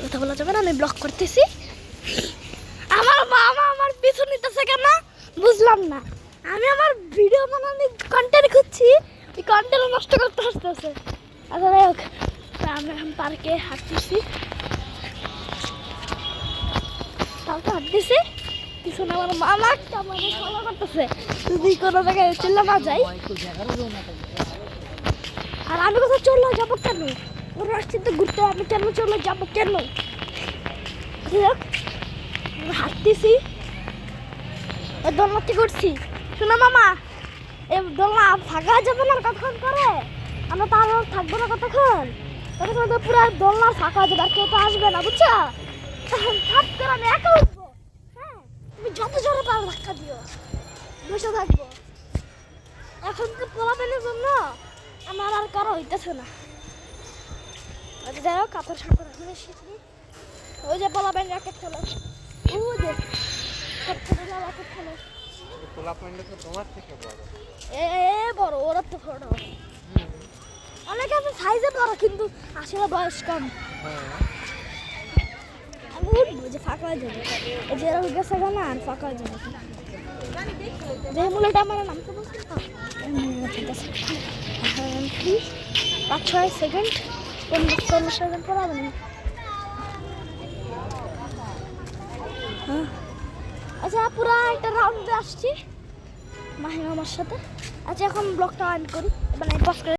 কথা বলা যাবে না, আমি ব্লগ করতেছি। আমার মামা আমার পিছু নিতেছে কেন বুঝলাম না। আমি আমার ভিডিও বানানোর কন্টেন্ট খুঁজছি, এই কন্টেন্ট নষ্ট করতে আসতেছে। আচ্ছা যাই হোক, আমরা এখন পার্কে হাঁটতেছি, পার্কে হাঁটতেছি। পিছনে আমার মামা আমাকে ফলো করতেছে, যদি কোনো জায়গায় চলে না যাই। আর আমি কোথাও চলে যাবো কেন? ওরা আসছে তো ঘুরতে, আমি কেন চলে যাবো কেন? হাঁটতেছি, ওই দোলনাতে ঘুরছি। শোনো মামা, এই দোলনা ফাঁকা যাবে না কতক্ষণ করে? আমরা তার থাকবো না কতক্ষণ, ততক্ষণ তো পুরো দোলনা ফাঁকা হয়ে যাবে, আর কেউ তো আসবে না, বুঝছো? হাত করে আমি একা উঠবো। হ্যাঁ, তুমি যত জোরে পারো ধাক্কা দিও, বসে থাকবো। এখন তো পোলাপেনের জন্য আমার আর করা হইতেছে না। যাই হোক, কাপড় সাপড় এখন এসেছি। ওই যে পোলাপেন র্যাকেট খেলো, ওই যে র্যাকেট খেলো। তোমার থেকে বড়, বড়, ওরা তো বড়, অনেকে আছে সাইজে বড়, কিন্তু আসলে বয়স কম। আমি উঠবো যে ফাঁকা হয়ে যাবে, এই যে এরা গেছে না, আর ফাঁকা হয়ে যাবে। যে মূলটা আমার নাম তো বলছি না, ঠিক আছে। 5-6 সেকেন্ড, 15 সেকেন্ড পর হবে না। আচ্ছা, পুরা একটা রাউন্ডে আসছি মাহিমা আমার সাথে। আচ্ছা, এখন ব্লগটা অন করি, মানে পজ করে।